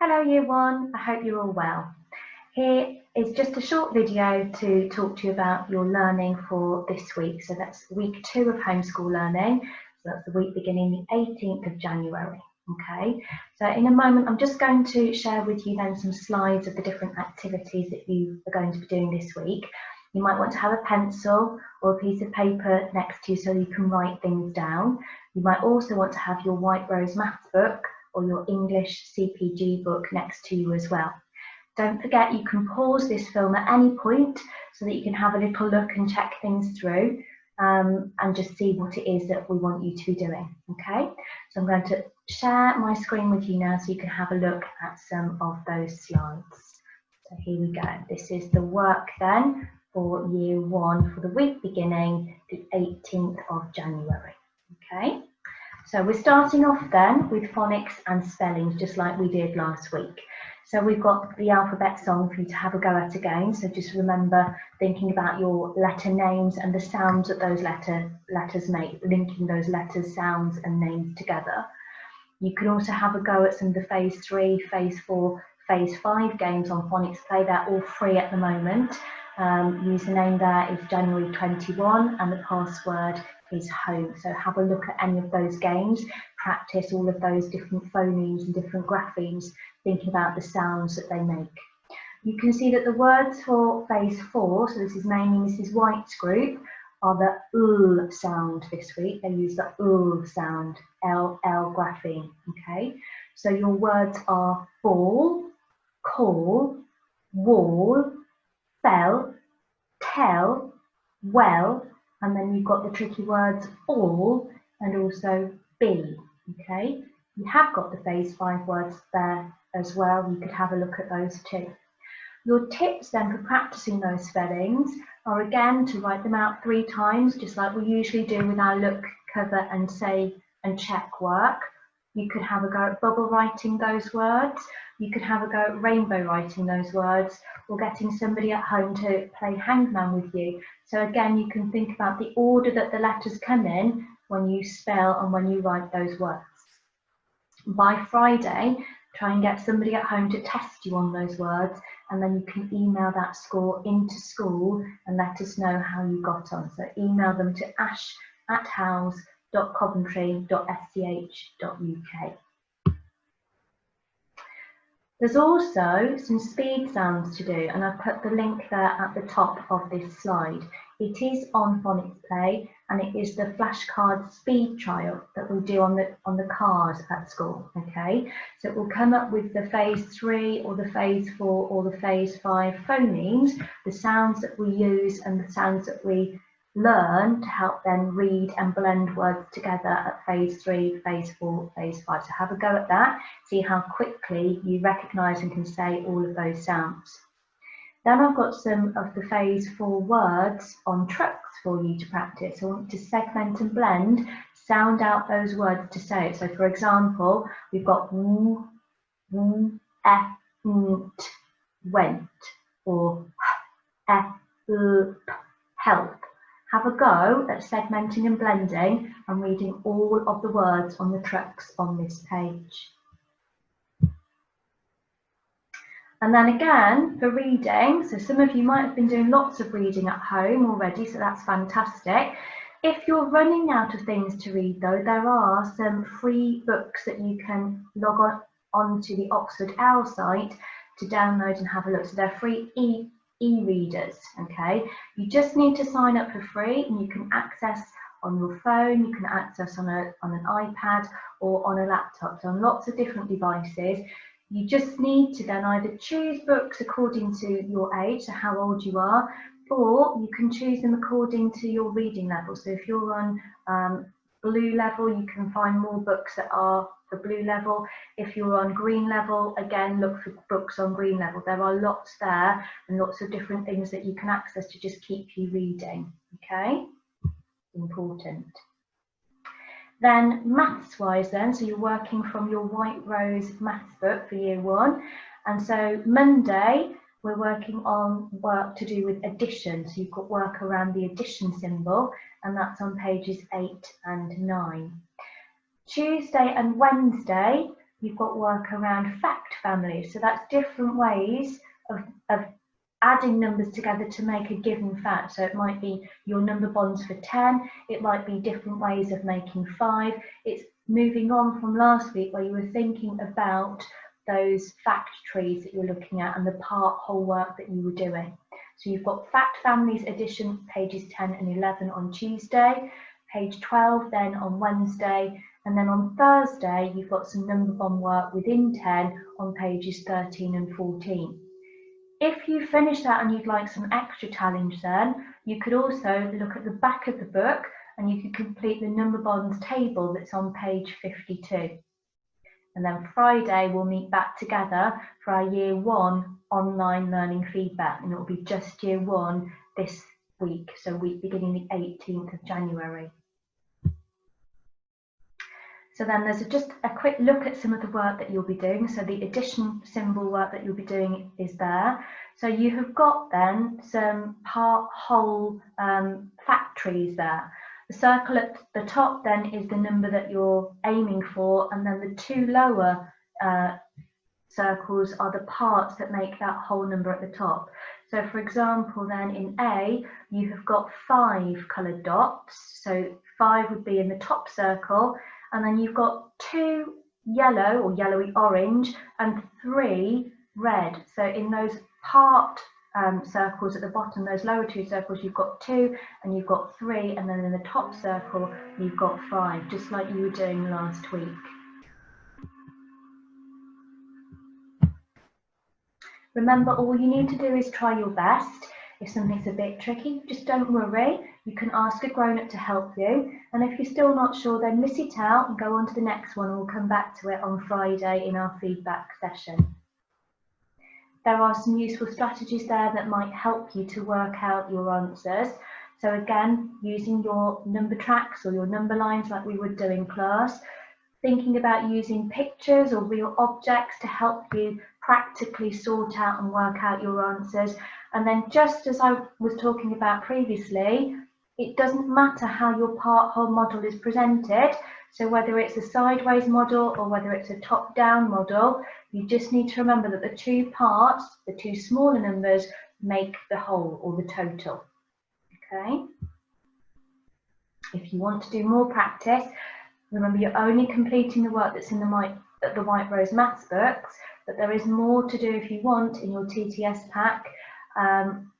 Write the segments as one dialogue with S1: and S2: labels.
S1: Hello Year 1, I hope you're all well. Here is just a short video to talk to you about your learning for this week. So that's week 2 of homeschool learning. So that's the week beginning the 18th of January. Okay, so in a moment I'm just going to share with you then some slides of the different activities that you are going to be doing this week. You might want to have a pencil or a piece of paper next to you so you can write things down. You might also want to have your White Rose maths book or your English CPG book next to you as well. Don't forget you can pause this film at any point so that you can have a little look and check things through and just see what it is that we want you to be doing, okay? So I'm going to share my screen with you now so you can have a look at some of those slides. So here we go. This is the work then for Year 1 for the week beginning the 18th of January, okay? So we're starting off then with phonics and spelling, just like we did last week. So we've got the alphabet song for you to have a go at again. So just remember thinking about your letter names and the sounds that those letters make, linking those letters, sounds and names together. You can also have a go at some of the phase 3, phase 4, phase 5 games on Phonics Play. They're all free at the moment. Username there is January 21 and the password is home. So have a look at any of those games, practice all of those different phonemes and different graphemes, thinking about the sounds that they make. You can see that the words for phase 4, so this is mainly Mrs. White's group, are the L sound this week. They use the L sound, L grapheme, okay? So your words are ball, call, wall, fell, tell, well, and then you've got the tricky words all and also be, okay? You have got the phase 5 words there as well. You could have a look at those too. Your tips then for practicing those spellings are again to write them out 3 times, just like we usually do with our look, cover and say and check work. You could have a go at bubble writing those words. You could have a go at rainbow writing those words, or getting somebody at home to play hangman with you. So again, you can think about the order that the letters come in when you spell and when you write those words. By Friday, try and get somebody at home to test you on those words, and then you can email that score into school and let us know how you got on. So email them to ash@house.coventry.sch.uk. There's also some speed sounds to do, and I've put the link there at the top of this slide. It is on Phonics Play, and it is the flashcard speed trial that we do on the cars at school, okay? So it will come up with the phase 3 or the phase 4 or the phase 5 phonemes, the sounds that we use and the sounds that we learn to help them read and blend words together at phase 3, phase 4, phase 5. So have a go at that, see how quickly you recognise and can say all of those sounds. Then I've got some of the phase 4 words on trucks for you to practice. I want you to segment and blend, sound out those words to say it. So for example, we've got went, or help. Have a go at segmenting and blending and reading all of the words on the trucks on this page. And then again, for reading, so some of you might have been doing lots of reading at home already, so that's fantastic. If you're running out of things to read though, there are some free books that you can log on to the Oxford Owl site to download and have a look. So they're free e-readers, okay? You just need to sign up for free, and you can access on your phone, you can access on an iPad or on a laptop, so on lots of different devices. You just need to then either choose books according to your age, so how old you are, or you can choose them according to your reading level. So if you're on blue level, you can find more books that are the blue level. If you're on green level, again, look for books on green level. There are lots there and lots of different things that you can access to just keep you reading, okay? Important. Then maths wise then, so you're working from your White Rose maths book for Year 1. And so Monday, we're working on work to do with addition. So you've got work around the addition symbol, and that's on pages 8 and 9. Tuesday and Wednesday, you've got work around fact families. So that's different ways of adding numbers together to make a given fact. So it might be your number bonds for 10, it might be different ways of making 5. It's moving on from last week where you were thinking about those fact trees that you're looking at and the whole work that you were doing. So you've got fact families addition, pages 10 and 11 on Tuesday, page 12 then on Wednesday, and then on Thursday you've got some number bond work within 10 on pages 13 and 14. If you finish that and you'd like some extra challenge then, you could also look at the back of the book and you could complete the number bonds table that's on page 52. And then Friday we'll meet back together for our Year 1 online learning feedback, and it will be just Year 1 this week, so week beginning the 18th of January. So then there's just a quick look at some of the work that you'll be doing. So the addition symbol work that you'll be doing is there. So you have got then some part, whole fact trees there. The circle at the top then is the number that you're aiming for, and then the two lower circles are the parts that make that whole number at the top. So for example then in A, you have got 5 coloured dots. So 5 would be in the top circle, and then you've got 2 yellow or yellowy orange and 3 red. So in those part circles at the bottom, those lower 2 circles, you've got 2 and you've got 3, and then in the top circle you've got 5, just like you were doing last week. Remember, all you need to do is try your best. If something's a bit tricky, just don't worry. You can ask a grown-up to help you. And if you're still not sure, then miss it out and go on to the next one, and we'll come back to it on Friday in our feedback session. There are some useful strategies there that might help you to work out your answers. So again, using your number tracks or your number lines like we would do in class, thinking about using pictures or real objects to help you practically sort out and work out your answers. And then, just as I was talking about previously, it doesn't matter how your part-whole model is presented. So whether it's a sideways model or whether it's a top-down model, you just need to remember that the 2 parts, the 2 smaller numbers, make the whole or the total. Okay? If you want to do more practice, remember you're only completing the work that's in the White Rose Maths books, but there is more to do if you want in your TTS pack.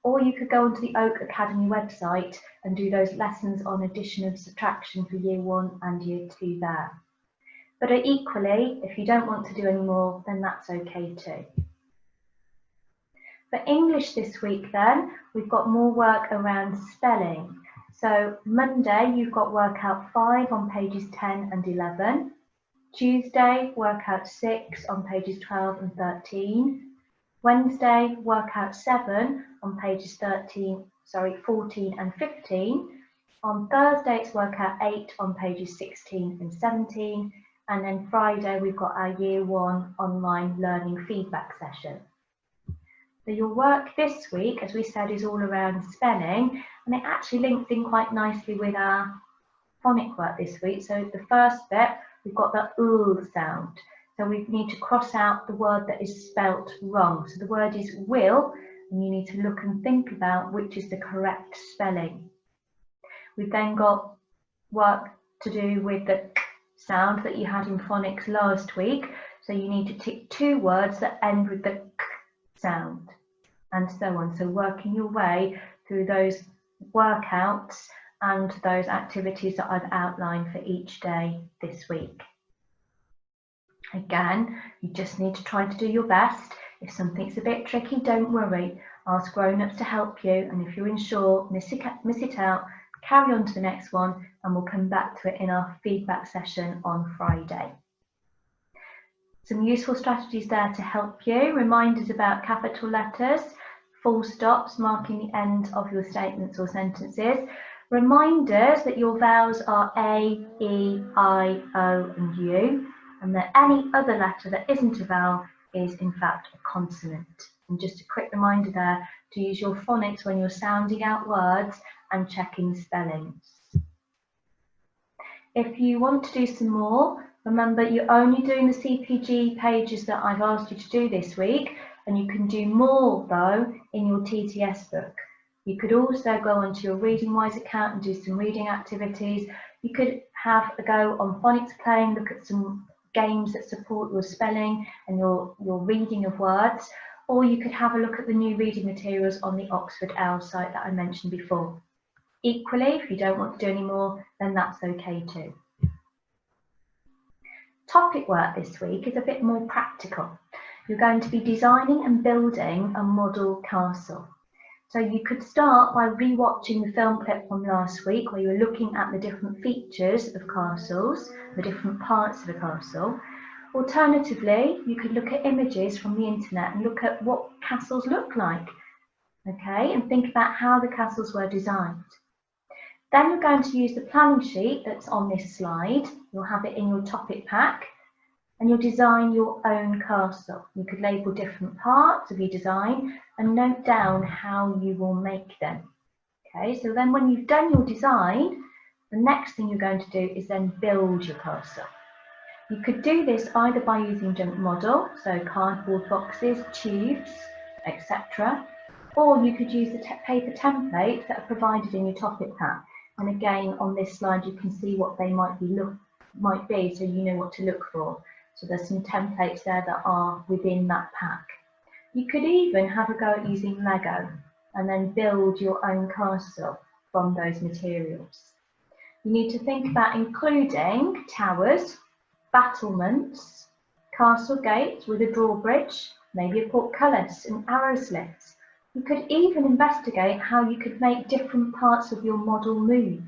S1: Or you could go onto the Oak Academy website and do those lessons on addition and subtraction for Year 1 and Year 2 there. But equally, if you don't want to do any more, then that's okay too. For English this week then, we've got more work around spelling. So Monday, you've got workout 5 on pages 10 and 11. Tuesday, workout 6 on pages 12 and 13. Wednesday, workout 7 on pages 14 and 15. On Thursday, it's workout 8 on pages 16 and 17. And then Friday, we've got our Year 1 online learning feedback session. So your work this week, as we said, is all around spelling, and it actually links in quite nicely with our phonic work this week. So the first bit, we've got the ul sound. So we need to cross out the word that is spelt wrong. So the word is will, and you need to look and think about which is the correct spelling. We've then got work to do with the k sound that you had in phonics last week. So you need to tick 2 words that end with the k sound, and so on. So working your way through those workouts and those activities that I've outlined for each day this week. Again, you just need to try to do your best. If something's a bit tricky, don't worry. Ask grown-ups to help you, and if you're unsure, miss it out, carry on to the next one, and we'll come back to it in our feedback session on Friday. Some useful strategies there to help you. Reminders about capital letters, full stops marking the end of your statements or sentences. Reminders that your vowels are A, E, I, O and U, and that any other letter that isn't a vowel is in fact a consonant. And just a quick reminder there to use your phonics when you're sounding out words and checking spellings. If you want to do some more, Remember, you're only doing the CPG pages that I've asked you to do this week, and you can do more though in your TTS book. You could also go onto your Reading Wise account and do some reading activities. You could have a go on phonics playing, look at some games that support your spelling and your reading of words, or you could have a look at the new reading materials on the Oxford OWL site that I mentioned before. Equally, if you don't want to do any more, then that's okay too. Topic work this week is a bit more practical. You're going to be designing and building a model castle. So you could start by rewatching the film clip from last week where you were looking at the different features of castles, the different parts of a castle. Alternatively, you could look at images from the internet and look at what castles look like, okay, and think about how the castles were designed. Then you're going to use the planning sheet that's on this slide. You'll have it in your topic pack, and you'll design your own castle. You could label different parts of your design and note down how you will make them. Okay, so then when you've done your design, the next thing you're going to do is then build your castle. You could do this either by using junk model, so cardboard boxes, tubes, etc. Or you could use the paper templates that are provided in your topic pack. And again, on this slide, you can see what they might be, so you know what to look for. So there's some templates there that are within that pack. You could even have a go at using Lego and then build your own castle from those materials. You need to think about including towers, battlements, castle gates with a drawbridge, maybe a portcullis and arrow slits. You could even investigate how you could make different parts of your model move.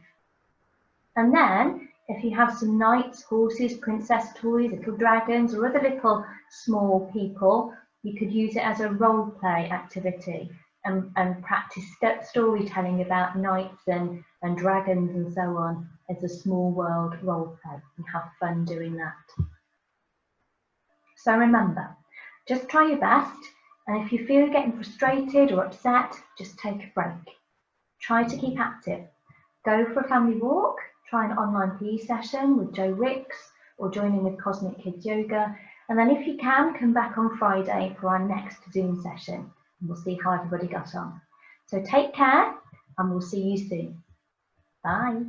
S1: And then, if you have some knights, horses, princess toys, little dragons, or other little small people, you could use it as a role play activity and practice storytelling about knights and dragons and so on as a small world role play and have fun doing that. So remember, just try your best, and if you feel you're getting frustrated or upset, just take a break. Try to keep active. Go for a family walk, try an online PE session with Joe Ricks, or join in with Cosmic Kids Yoga. And then if you can, come back on Friday for our next Zoom session, and we'll see how everybody got on. So take care, and we'll see you soon. Bye.